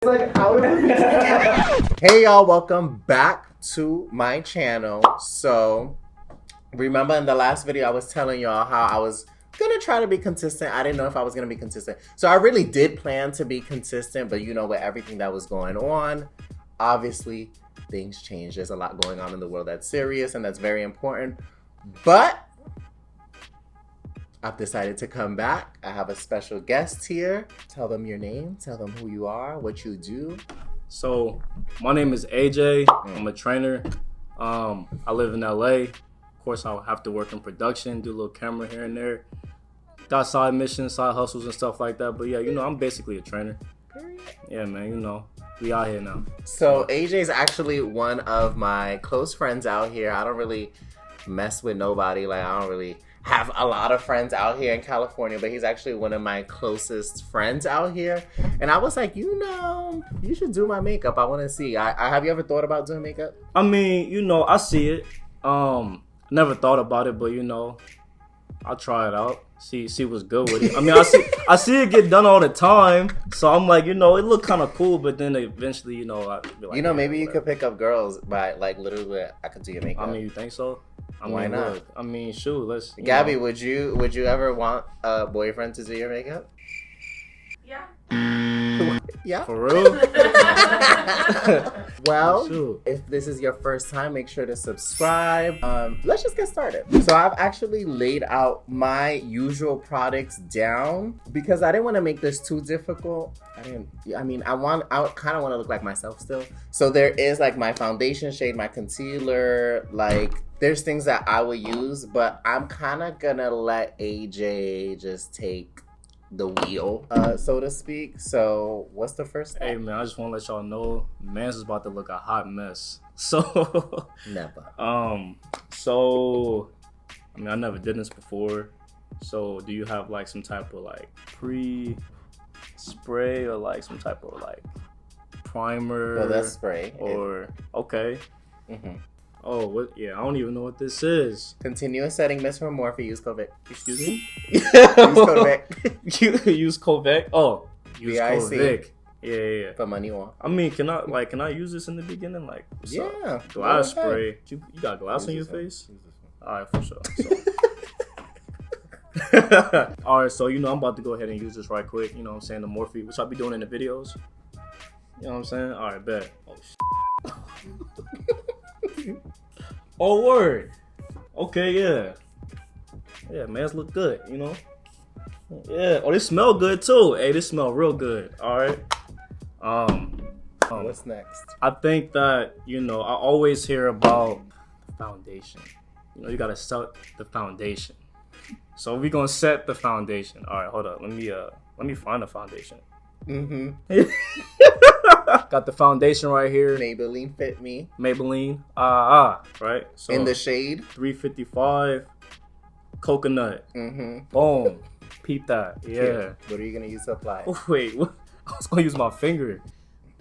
like, how did we Hey y'all, welcome back to my channel. So, remember in the last video I was telling y'all how I was gonna try to be consistent. I didn't know if I was gonna be consistent. So I really did plan to be consistent, but you know, with everything that was going on, obviously things change. There's a lot going on in the world that's serious and that's very important. But I've decided to come back. I have a special guest here. Tell them your name, tell them who you are, what you do. So, my name is AJ. I'm a trainer. I live in LA. Of course, I'll have to work in production, do a little camera here and there. Got side missions, side hustles and stuff like that. But yeah, you know, I'm basically a trainer. Yeah, man, you know, we out here now. So AJ is actually one of my close friends out here. I don't really mess with nobody. Like, I don't really have a lot of friends out here in California, but he's actually one of my closest friends out here. And I was like, you know, you should do my makeup. I want to see. I have you ever thought about doing makeup? I mean, you know, I see it. Never thought about it, but you know, I'll try it out. See what's good with it. I mean, I see it get done all the time, so I'm like, you know, it look kind of cool, but then eventually, you know, I'd be like, you know, maybe you could pick up girls by like literally, I could do your makeup. I mean, you think so? Why not? Look, I mean, shoot, let's. Gabby, would you ever want a boyfriend to do your makeup? Yeah. Yeah. For real? Well, Shoot. if this is your first time, make sure to subscribe. Let's just get started. So I've actually laid out my usual products down because I didn't want to make this too difficult. I kind of want to look like myself still. So there is like my foundation shade, my concealer, like there's things that I will use, but I'm kind of gonna let AJ just take the wheel, so to speak. So what's the first step? Hey man, I just want to let y'all know, man's is about to look a hot mess. So Never. So I mean, I never did this before. So do you have like some type of like pre-spray or like some type of like primer? Well, that's spray. Or okay. Mm-hmm. Oh, what? Yeah, I don't even know what this is. Continuous setting, Miss Morphe, use Kovic. Excuse me. Use Kovic. Use Kovic. Oh, use VIC. Kovic. Yeah. For money on. I mean, can I use this in the beginning? Like, what's Yeah. up? Glass Okay. spray. You got glass on your face? All right, for sure. All right, so you know I'm about to go ahead and use this right quick. You know what I'm saying, the Morphe, which I'll be doing in the videos. You know what I'm saying? All right, bet. Oh, oh word. Okay, yeah. Yeah, man's look good. You know. Yeah. Oh, this smell good too. Hey, this smell real good. All right. What's next? I think that, you know, I always hear about the foundation. You know, you gotta set the foundation. So we're gonna set the foundation. All right, hold up. Let me find the foundation. Mm-hmm. Got the foundation right here. Maybelline Fit Me. Maybelline. Right. So In the shade. 355 coconut. Mm-hmm. Boom. Peep that. Yeah. Cute. What are you gonna use to apply? Oh, wait, what? I was gonna use my finger.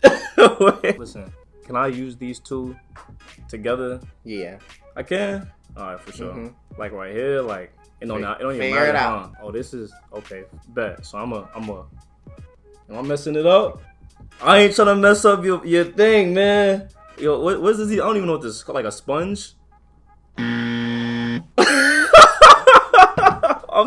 Wait. Listen, can I use these two together? Yeah. I can. All right, for sure. Mhm. Like right here, like it don't even Figure matter. it out. Oh, this is okay. Bet. So am I messing it up? I ain't trying to mess up your thing, man. Yo, what is this? I don't even know what this is called. Like a sponge. I'm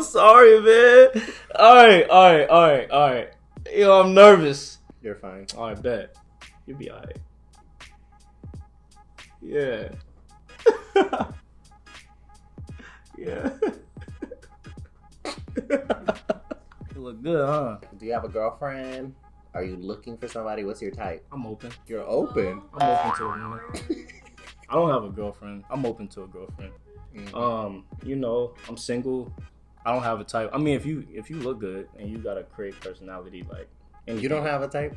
sorry, man. All right. Yo, I'm nervous. You're fine. All right, bet. You'll be all right. Yeah. Yeah. You look good, huh? Do you have a girlfriend? Are you looking for somebody? What's your type? I'm open. You're open. I'm open to a woman. I don't have a girlfriend. I'm open to a girlfriend. Mm-hmm. You know, I'm single. I don't have a type. I mean, if you look good and you got a great personality, like anything. You don't have a type?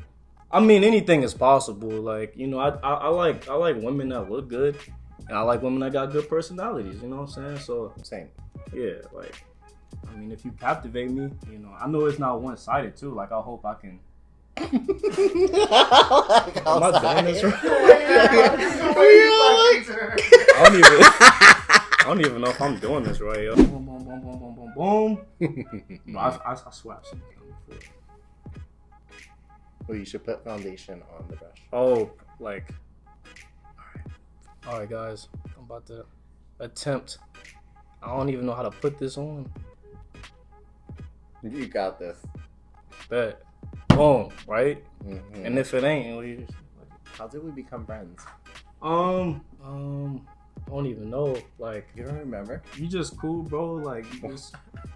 I mean, anything is possible. Like, you know, I like women that look good, and I like women that got good personalities. You know what I'm saying? So Same. yeah, like, I mean, if you captivate me, you know, I know it's not one-sided too. Like, I hope I can. Am I doing this right? I don't even know if I'm doing this right, yo. Boom, boom, boom, boom, boom, boom, boom. Bro, I swear I've seen this before. Well, you should put foundation on the brush. Oh, like. All right, guys. I'm about to attempt. I don't even know how to put this on. You got this. Bet. Boom. Right. Mm-hmm. And if it ain't, we How did we become friends? I don't even know. Like, You don't remember? you just cool, bro. Like,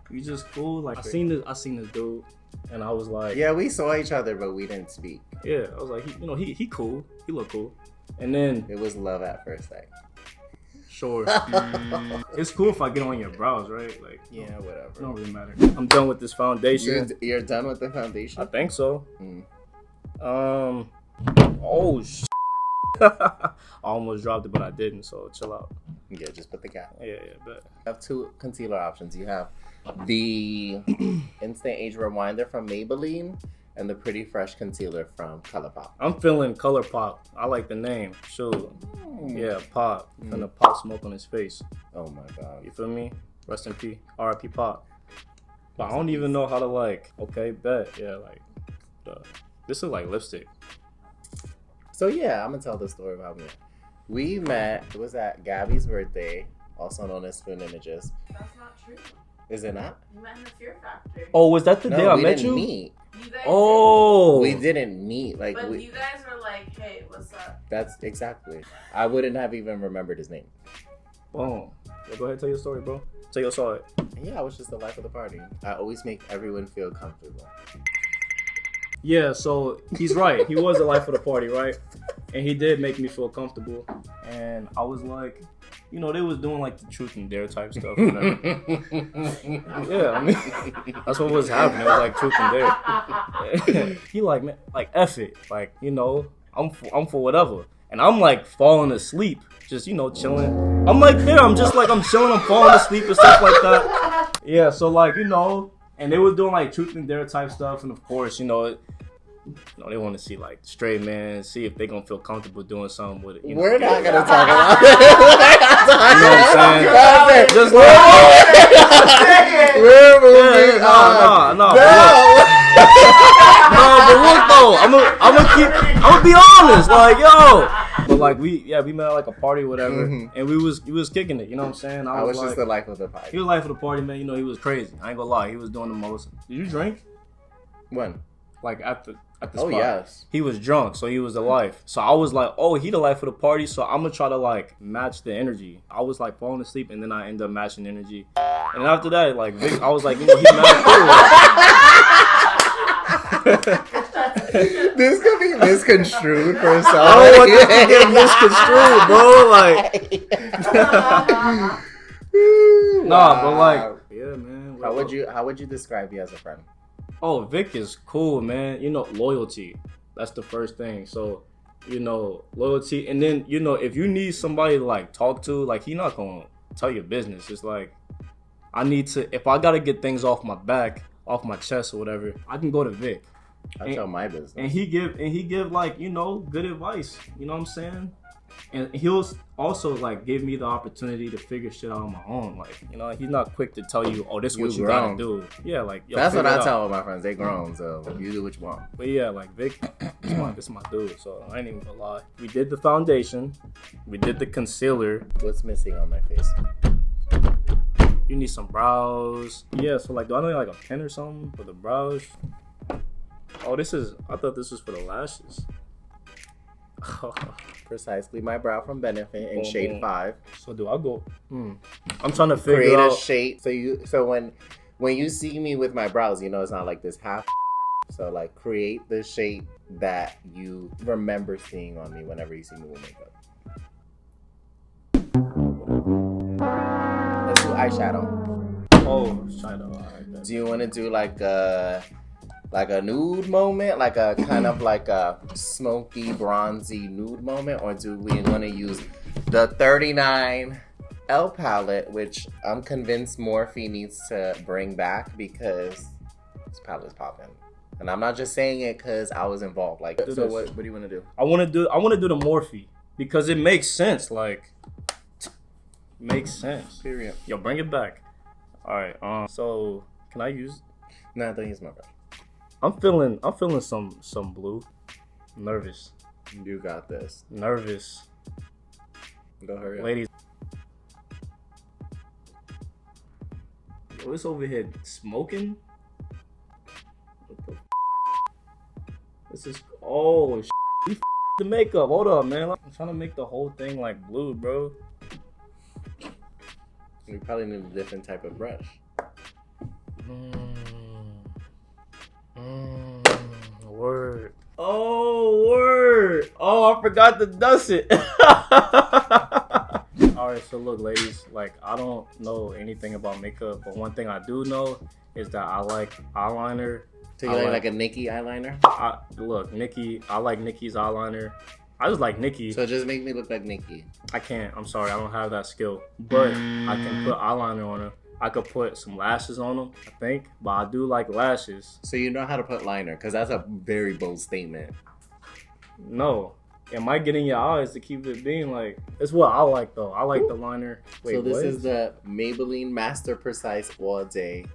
you just cool. Like, I seen this dude, and I was like, Yeah, we saw each other, but we didn't speak. yeah. I was like, he cool. He look cool. And then, It was love at first sight. sure, it's cool if I get on your brows, right? Like, Yeah, it whatever. don't really matter. I'm done with this foundation. You're done with the foundation? I think so. Mm. Oh, I almost dropped it, but I didn't. So chill out. Yeah, just put the cap. Yeah, but You have two concealer options. You have the Instant Age Rewinder from Maybelline and the Pretty Fresh Concealer from ColourPop. I'm feeling ColourPop. I like the name. Sure. Yeah, Pop. And the Pop smoke on his face. Oh my god. You feel me? Rest in peace. R.I.P. Pop. But I don't even know how to like. Okay, bet. Yeah, like. This is like lipstick. So yeah, I'm gonna tell the story about me. We met. It was at Gabby's birthday, also known as Spoon Images. That's not true. Is it not? You met in the Fear Factory. Oh, was that the day I we met didn't you? meet. You guys Oh. We didn't meet. Like did. But we. you guys were like, hey, what's up? That's exactly. I wouldn't have even remembered his name. Boom. Yeah, go ahead and tell your story, bro. Tell your story. Yeah, I was just the life of the party. I always make everyone feel comfortable. Yeah, so he's right. He was the life of the party, right? And he did make me feel comfortable. And I was like, you know, they was doing like the truth and dare type stuff. Whatever. Yeah, I mean, that's what was happening. It was like truth and dare. He like, man, like F it. Like, you know, I'm for whatever. And I'm like falling asleep, just, you know, chilling. I'm like there. I'm just like, I'm chilling. I'm falling asleep and stuff like that. Yeah, so like, you know, and they was doing like truth and dare type stuff. And of course, you know, they want to see like straight men, see if they gonna feel comfortable doing something with it. You know? We're not gonna talk about it. You know what I'm saying? Just like, we're moving on. no, but look though, I'm gonna be honest, like yo. But like we met at like a party or whatever, and we was kicking it. You know what I'm saying? I was like, just the life of the party. he was life of the party, man. You know, he was crazy. I ain't gonna lie, he was doing the most. Did you drink? When? Like at the spot. Oh yes. He was drunk, so he was the life. So I was like, oh, he the life of the party, so I'm gonna try to like match the energy. I was like falling asleep, and then I end up matching energy. And after that, like Vic, I was like, you know, he mad cool. This could be misconstrued for some. I don't want this to get misconstrued, bro. Like, nah, but like, yeah, man. How would you describe you as a friend? Oh, Vic is cool, man. You know, loyalty. That's the first thing. So, you know, loyalty. And then, you know, if you need somebody to, like, talk to, like, he not going to tell your business. It's like, I need to, if I got to get things off my back, off my chest or whatever, I can go to Vic. I tell my business. And he give, like, you know, good advice. You know what I'm saying? And he'll also, like, give me the opportunity to figure shit out on my own. Like, you know, he's not quick to tell you, oh, this is what you gotta do. Yeah, like, yo, that's what I tell my friends. They grown, so you do what you want. But yeah, like, Vic, this is my dude, so I ain't even gonna lie. We did the foundation. We did the concealer. What's missing on my face? You need some brows. Yeah, so, like, do I need, like, a pen or something for the brows? Oh, I thought this was for the lashes. Precisely my brow from Benefit in shade 5. So do I go? I'm trying to figure Create out. a shade. So when you see me with my brows, you know it's not like this half. So like create the shape that you remember seeing on me whenever you see me with makeup. Let's do eyeshadow. Oh, shadow. All right, Do you want to do like a nude moment, like a kind of like a smoky, bronzy nude moment, or do we want to use the 39 L palette, which I'm convinced Morphe needs to bring back because this palette's popping. And I'm not just saying it because I was involved. Like, so what do you want to do? I want to do the Morphe because it makes sense. Like, makes sense. Period. Yo, bring it back. All right. So can I use? No, don't use my brush. I'm feeling some blue. Nervous. You got this. Nervous. Go hurry up. Ladies. Yo, it's over here smoking. What the This is we the makeup. Hold up, man. I'm trying to make the whole thing like blue, bro. We probably need a different type of brush. Word. Oh, word. Oh, I forgot to dust it. Alright, so look, ladies, like, I don't know anything about makeup, but one thing I do know is that I like eyeliner. So you like a Nicki eyeliner? I like Nicki's eyeliner. I just like Nicki. So just make me look like Nicki. I can't. I'm sorry. I don't have that skill. But I can put eyeliner on her. I could put some lashes on them, I think. But I do like lashes. So you know how to put liner, because that's a very bold statement. No. It might get in your eyes to keep it being like... It's what I like, though. I like the liner. Wait, so this what? is the Maybelline Master Precise All Day.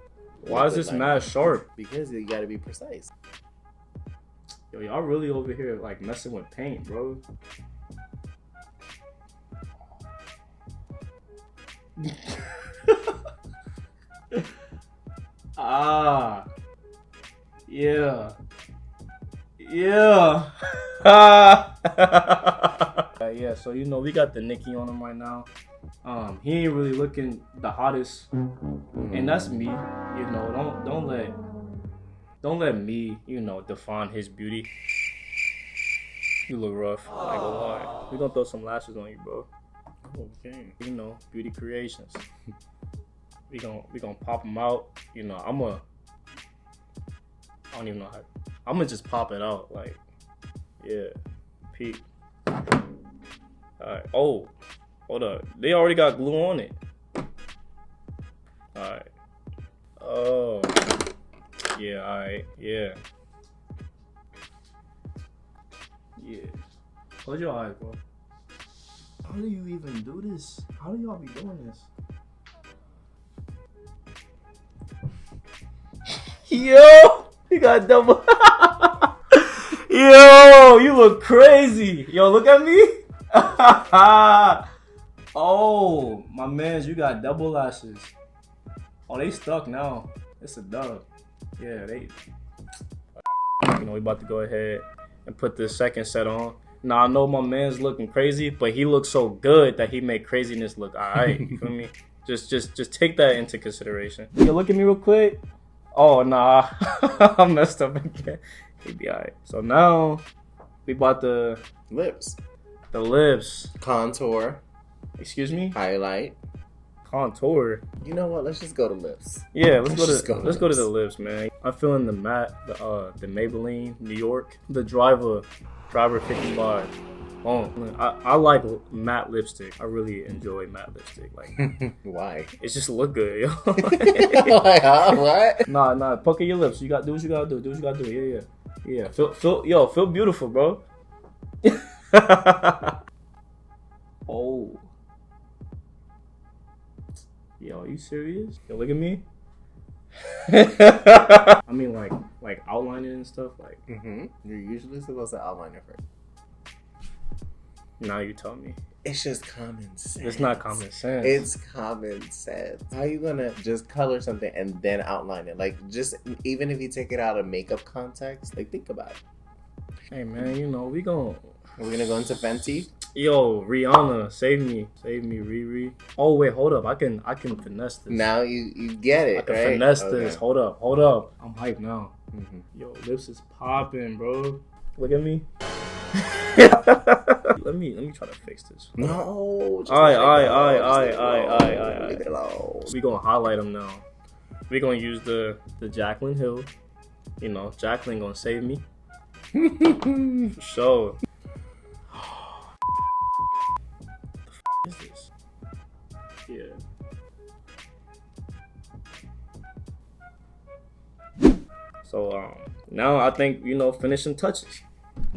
Why is this mad sharp? Because you gotta be precise. Yo, y'all really over here, like, messing with paint, bro. Yeah. Yeah, so you know we got the Nicki on him right now. He ain't really looking the hottest, and that's me. You know, don't let me, you know, define his beauty. You look rough. I ain't gonna lie. We gonna throw some lashes on you, bro. Okay. You know, beauty creations. we gonna pop them out. You know, I don't even know how. I'm gonna just pop it out, like, yeah, peep. Alright, oh, hold up. They already got glue on it. Alright. Oh, yeah, alright, yeah. Yeah. Close your eyes, bro. How do you even do this? How do y'all be doing this? Yo! You got double. Yo, you look crazy. Yo, look at me. Oh, my mans, you got double lashes. Oh, they stuck now. It's a dub. Yeah, they. You know, we about to go ahead and put this second set on. Now, I know my man's looking crazy, but he looks so good that he made craziness look alright. You feel me? Just take that into consideration. Yo, look at me real quick. Oh, nah. I messed up again. He'd be alright. So now, we bought the lips. The lips. Contour. Excuse me? Highlight. Contour. You know what? Let's just go to lips. Yeah, let's go to the lips, man. I'm feeling the matte, the Maybelline New York, the driver 55. Oh, I like matte lipstick. I really enjoy matte lipstick. Like, why? It just look good, yo. Like, what? Nah. Pucker your lips. You got do what you gotta do. Do what you gotta do. Yeah. Feel beautiful, bro. Oh. Yo, are you serious? Yo, look at me. I mean, like outlining and stuff. Like, You're usually supposed to outline it first. Now you tell me. It's just common sense. It's not common sense. It's common sense. How are you gonna just color something and then outline it? Like, just even if you take it out of makeup context, like, think about it. Hey man, you know We're gonna go into Fenty. Yo, Rihanna, save me, Riri. Oh wait, hold up. I can finesse this. Now you get it. I can right? finesse this. Hold up. I'm hyped now. Mm-hmm. Yo, lips is popping, bro. Look at me. Let me try to fix this. No. Alright. Leave it alone. We gonna highlight them now. We gonna use the Jaclyn Hill. You know, Jaclyn gonna save me. For sure. What is this? Yeah. So now I think, you know, finishing touches.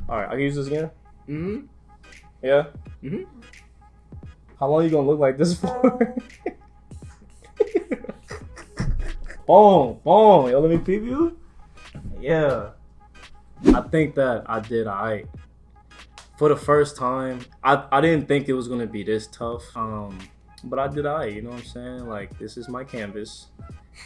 All right, I can use this again. Yeah. How long you gonna look like this for? Boom. Yo, let me peep you. Yeah. I think that I did alright. For the first time, I didn't think it was gonna be this tough. But I did alright, you know what I'm saying? Like, this is my canvas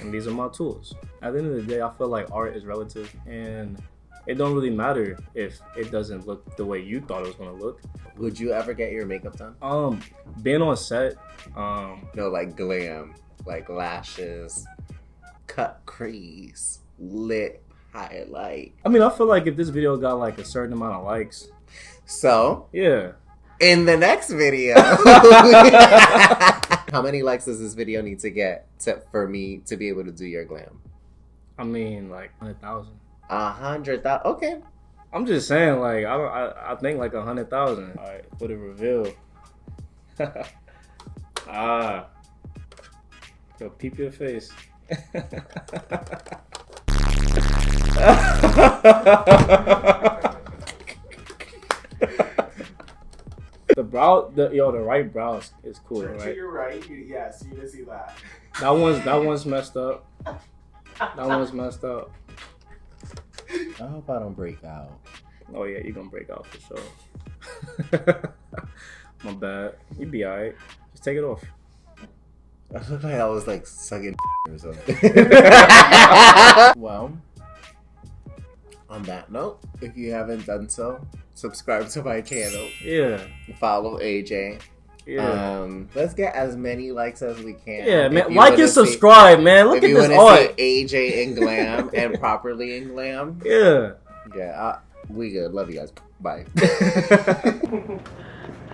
and these are my tools. At the end of the day, I feel like art is relative and it don't really matter if it doesn't look the way you thought it was gonna look. Would you ever get your makeup done? Being on set, No, like glam, like lashes, cut crease, lip highlight. I mean, I feel like if this video got like a certain amount of likes, So, yeah. in the next video, how many likes does this video need to get for me to be able to do your glam? I mean, like 100,000. 100,000. Okay. I'm just saying, like I think like 100,000. All right, for the reveal. Yo, peep your face. The right brow is cool, right? To your right, yes, you can see that. That one's messed up. That one's messed up. I hope I don't break out. Oh yeah, you're gonna break out for sure. My bad. You be alright. Just take it off. I look like I was like sucking or something. Well, on that note, if you haven't done so, subscribe to my channel. Yeah. Follow AJ. Yeah. Let's get as many likes as we can. Yeah, man. Like and subscribe, man. Look at this art. AJ in glam and properly in glam. Yeah. Yeah. We good. Love you guys. Bye.